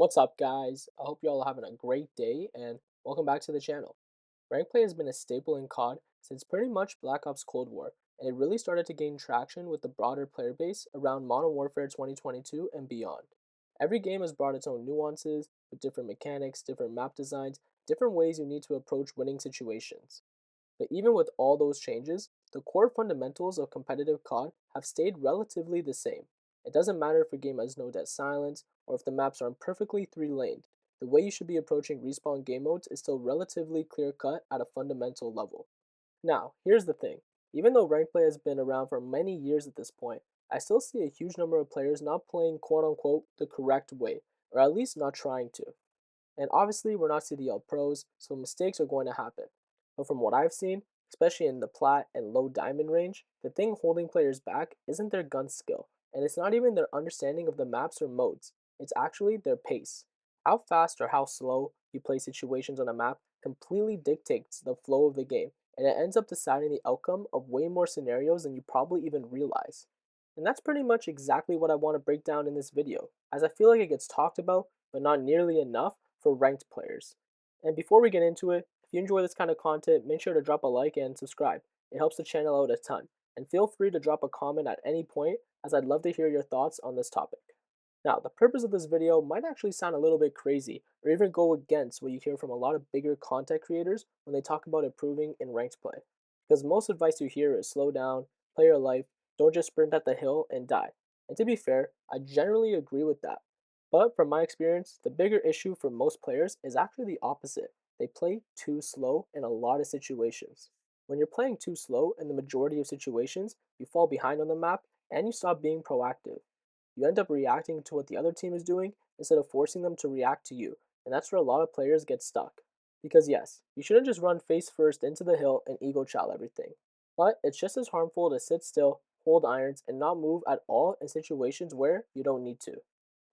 What's up, guys? I hope you all are having a great day and welcome back to the channel. Rank play has been a staple in COD since pretty much Black Ops Cold War, and it really started to gain traction with the broader player base around Modern Warfare 2022 and beyond. Every game has brought its own nuances, with different mechanics, different map designs, different ways you need to approach winning situations. But even with all those changes, the core fundamentals of competitive COD have stayed relatively the same. It doesn't matter if a game has no dead silence or if the maps aren't perfectly three-laned. The way you should be approaching respawn game modes is still relatively clear-cut at a fundamental level. Now, here's the thing. Even though rank play has been around for many years at this point, I still see a huge number of players not playing quote-unquote the correct way, or at least not trying to. And obviously, we're not CDL pros, so mistakes are going to happen. But from what I've seen, especially in the plat and low diamond range, the thing holding players back isn't their gun skill, and it's not even their understanding of the maps or modes, it's actually their pace. How fast or how slow you play situations on a map completely dictates the flow of the game, and it ends up deciding the outcome of way more scenarios than you probably even realize. And that's pretty much exactly what I want to break down in this video, as I feel like it gets talked about, but not nearly enough for ranked players. And before we get into it, if you enjoy this kind of content, make sure to drop a like and subscribe. It helps the channel out a ton. And feel free to drop a comment at any point, as I'd love to hear your thoughts on this topic. Now, the purpose of this video might actually sound a little bit crazy, or even go against what you hear from a lot of bigger content creators when they talk about improving in ranked play. Because most advice you hear is slow down, play your life, don't just sprint at the hill and die. And to be fair, I generally agree with that. But from my experience, the bigger issue for most players is actually the opposite. They play too slow in a lot of situations. When you're playing too slow in the majority of situations, you fall behind on the map and you stop being proactive. You end up reacting to what the other team is doing instead of forcing them to react to you, and that's where a lot of players get stuck. Because yes, you shouldn't just run face first into the hill and ego chow everything. But it's just as harmful to sit still, hold irons, and not move at all in situations where you don't need to.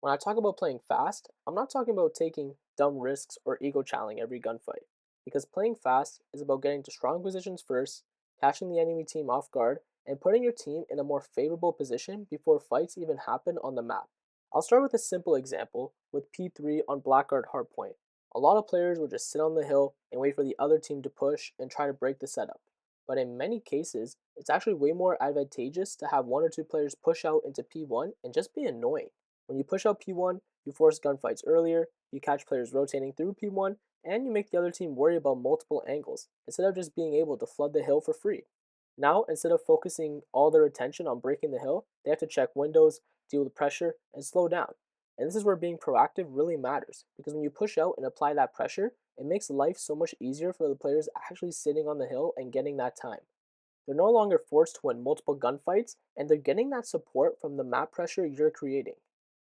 When I talk about playing fast, I'm not talking about taking dumb risks or ego challenging every gunfight. Because playing fast is about getting to strong positions first, catching the enemy team off guard, and putting your team in a more favorable position before fights even happen on the map. I'll start with a simple example with P3 on Blackguard Hardpoint. A lot of players will just sit on the hill and wait for the other team to push and try to break the setup. But in many cases, it's actually way more advantageous to have one or two players push out into P1 and just be annoying. When you push out P1, you force gunfights earlier, you catch players rotating through P1, and you make the other team worry about multiple angles, instead of just being able to flood the hill for free. Now, instead of focusing all their attention on breaking the hill, they have to check windows, deal with pressure, and slow down. And this is where being proactive really matters, because when you push out and apply that pressure, it makes life so much easier for the players actually sitting on the hill and getting that time. They're no longer forced to win multiple gunfights, and they're getting that support from the map pressure you're creating.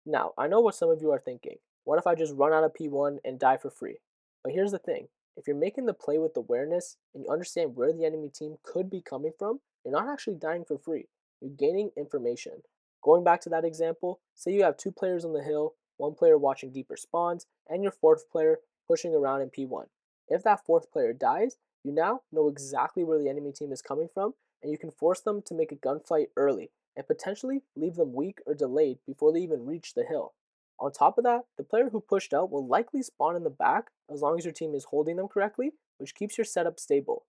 Now, I know what some of you are thinking. What if I just run out of P1 and die for free? But here's the thing. If you're making the play with awareness and you understand where the enemy team could be coming from, you're not actually dying for free. You're gaining information. Going back to that example, say you have two players on the hill, one player watching deeper spawns, and your fourth player pushing around in P1. If that fourth player dies, you now know exactly where the enemy team is coming from, and you can force them to make a gunfight early and potentially leave them weak or delayed before they even reach the hill. On top of that, the player who pushed out will likely spawn in the back as long as your team is holding them correctly, which keeps your setup stable.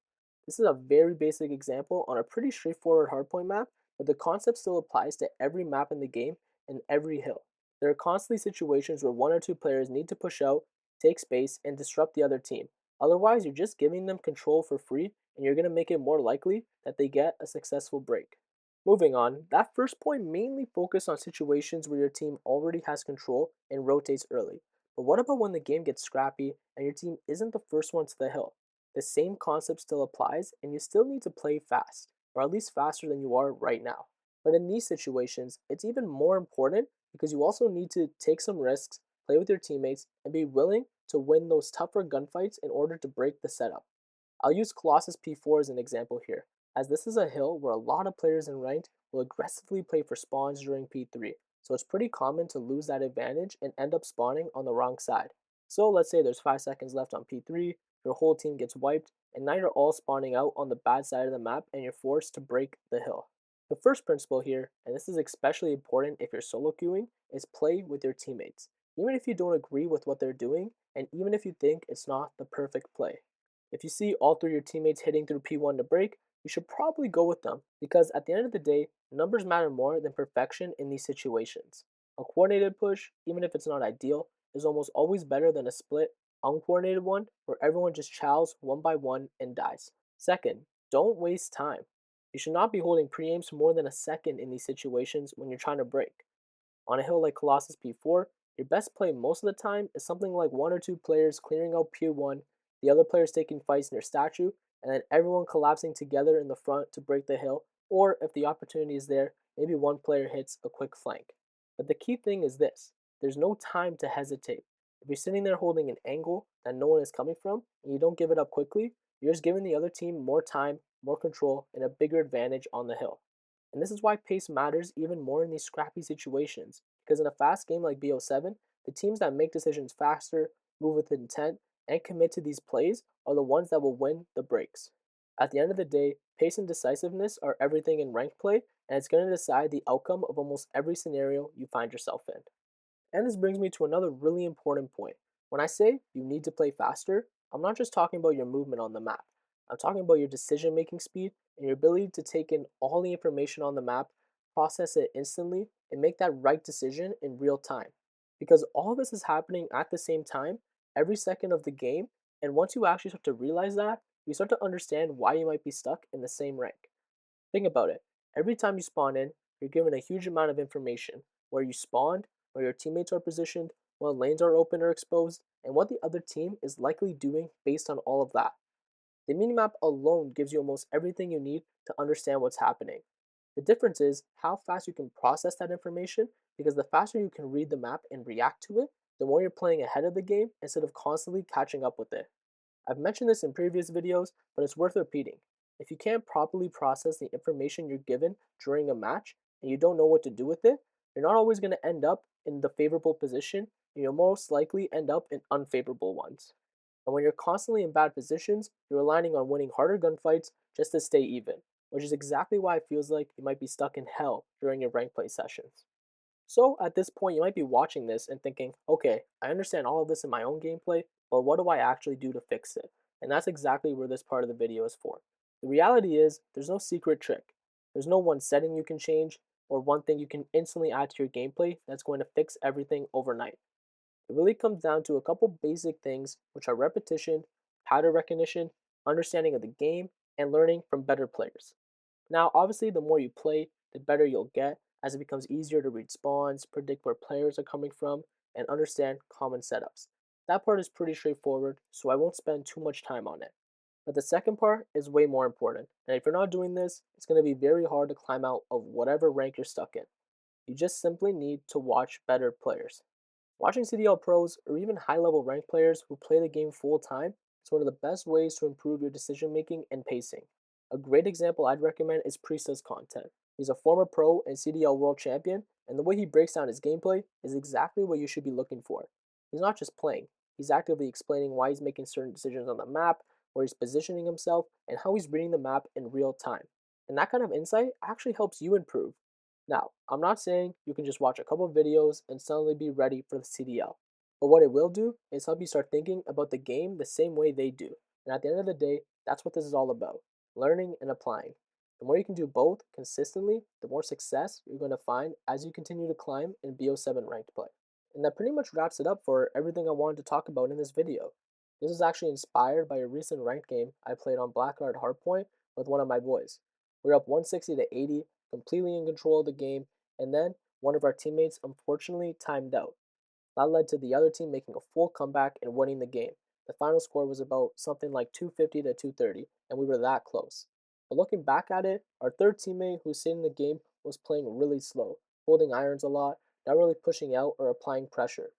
This is a very basic example on a pretty straightforward hardpoint map, but the concept still applies to every map in the game and every hill. There are constantly situations where one or two players need to push out, take space, and disrupt the other team. Otherwise, you're just giving them control for free, and you're going to make it more likely that they get a successful break. Moving on, that first point mainly focused on situations where your team already has control and rotates early. But what about when the game gets scrappy and your team isn't the first one to the hill? The same concept still applies, and you still need to play fast, or at least faster than you are right now. But in these situations, it's even more important because you also need to take some risks, play with your teammates, and be willing to win those tougher gunfights in order to break the setup. I'll use Colossus P4 as an example here, as this is a hill where a lot of players in ranked will aggressively play for spawns during P3, so it's pretty common to lose that advantage and end up spawning on the wrong side. So let's say there's 5 seconds left on P3, your whole team gets wiped, and now you're all spawning out on the bad side of the map and you're forced to break the hill. The first principle here, and this is especially important if you're solo queuing, is play with your teammates. even if you don't agree with what they're doing, and even if you think it's not the perfect play. If you see all three of your teammates hitting through P1 to break, you should probably go with them because at the end of the day, numbers matter more than perfection in these situations. A coordinated push, even if it's not ideal, is almost always better than a split, uncoordinated one where everyone just chows one by one and dies. Second, don't waste time. You should not be holding pre-aims for more than a second in these situations when you're trying to break. On a hill like Colossus P4, your best play most of the time is something like one or two players clearing out P1, the other players taking fights near statue, and then everyone collapsing together in the front to break the hill, or if the opportunity is there, maybe one player hits a quick flank. But the key thing is this, there's no time to hesitate. If you're sitting there holding an angle that no one is coming from, and you don't give it up quickly, you're just giving the other team more time, more control, and a bigger advantage on the hill. And this is why pace matters even more in these scrappy situations, because in a fast game like BO7, the teams that make decisions faster, move with intent, and commit to these plays are the ones that will win the breaks. At the end of the day, pace and decisiveness are everything in ranked play, and it's going to decide the outcome of almost every scenario you find yourself in. And this brings me to another really important point. When I say you need to play faster, I'm not just talking about your movement on the map. I'm talking about your decision making speed and your ability to take in all the information on the map, process it instantly, and make that right decision in real time. Because all this is happening at the same time, every second of the game, and once you actually start to realize that, you start to understand why you might be stuck in the same rank. Think about it. Every time you spawn in, you're given a huge amount of information where you spawned, where your teammates are positioned, what lanes are open or exposed, and what the other team is likely doing based on all of that. The minimap alone gives you almost everything you need to understand what's happening. The difference is how fast you can process that information because the faster you can read the map and react to it, the more you're playing ahead of the game instead of constantly catching up with it. I've mentioned this in previous videos, but it's worth repeating. If you can't properly process the information you're given during a match and you don't know what to do with it, you're not always going to end up in the favorable position, and you'll most likely end up in unfavorable ones. And when you're constantly in bad positions, you're relying on winning harder gunfights just to stay even, which is exactly why it feels like you might be stuck in hell during your rank play sessions. So at this point, you might be watching this and thinking, okay, I understand all of this in my own gameplay, but what do I actually do to fix it? And that's exactly where this part of the video is for. The reality is, there's no secret trick. There's no one setting you can change or one thing you can instantly add to your gameplay that's going to fix everything overnight. It really comes down to a couple basic things, which are repetition, pattern recognition, understanding of the game, and learning from better players. Now, obviously, the more you play, the better you'll get, as it becomes easier to read spawns, predict where players are coming from, and understand common setups. That part is pretty straightforward, so I won't spend too much time on it. But the second part is way more important, and if you're not doing this, it's going to be very hard to climb out of whatever rank you're stuck in. You just simply need to watch better players. Watching CDL pros or even high level ranked players who play the game full time is one of the best ways to improve your decision making and pacing. A great example I'd recommend is Priesta's content. He's a former pro and CDL world champion, and the way he breaks down his gameplay is exactly what you should be looking for. He's not just playing, he's actively explaining why he's making certain decisions on the map, where he's positioning himself, and how he's reading the map in real time. And that kind of insight actually helps you improve. Now, I'm not saying you can just watch a couple of videos and suddenly be ready for the CDL, but what it will do is help you start thinking about the game the same way they do. And at the end of the day, that's what this is all about, learning and applying. The more you can do both consistently, the more success you're going to find as you continue to climb in BO7 ranked play. And that pretty much wraps it up for everything I wanted to talk about in this video. This is actually inspired by a recent ranked game I played on Blackguard Hardpoint with one of my boys. We were up 160 to 80, completely in control of the game, and then one of our teammates unfortunately timed out. That led to the other team making a full comeback and winning the game. The final score was about something like 250 to 230, and we were that close. But looking back at it, our third teammate who stayed in the game was playing really slow, holding irons a lot, not really pushing out or applying pressure.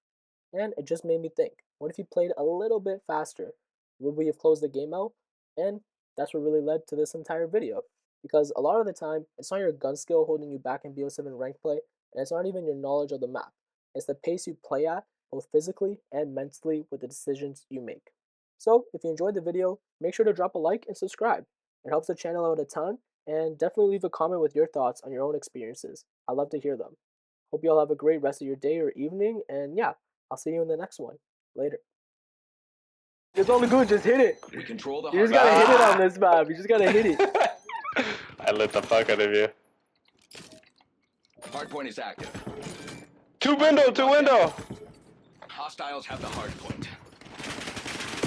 And it just made me think, what if you played a little bit faster? Would we have closed the game out? And that's what really led to this entire video. Because a lot of the time, it's not your gun skill holding you back in BO7 rank play, and it's not even your knowledge of the map. It's the pace you play at, both physically and mentally, with the decisions you make. So, if you enjoyed the video, make sure to drop a like and subscribe. It helps the channel out a ton, and definitely leave a comment with your thoughts on your own experiences. I'd love to hear them. Hope you all have a great rest of your day or evening, and yeah, I'll see you in the next one. Later. It's only good. Just hit it. We control the You just gotta hit it on this map. You just gotta hit it. I lit the fuck out of you. Hardpoint is active. Two window. Hostiles have the hardpoint.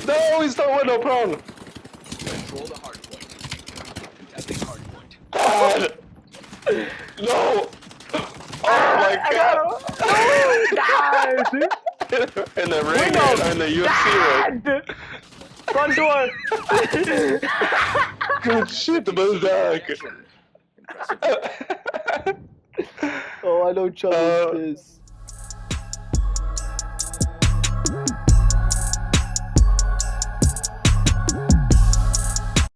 No, he's not window prone. Control the hardpoint. Contesting hardpoint. God. No. Oh my god. God. In the ring, in the UFC ring. Front door. Good shit, the back. Impressive. Oh, I know Chubb is pissed.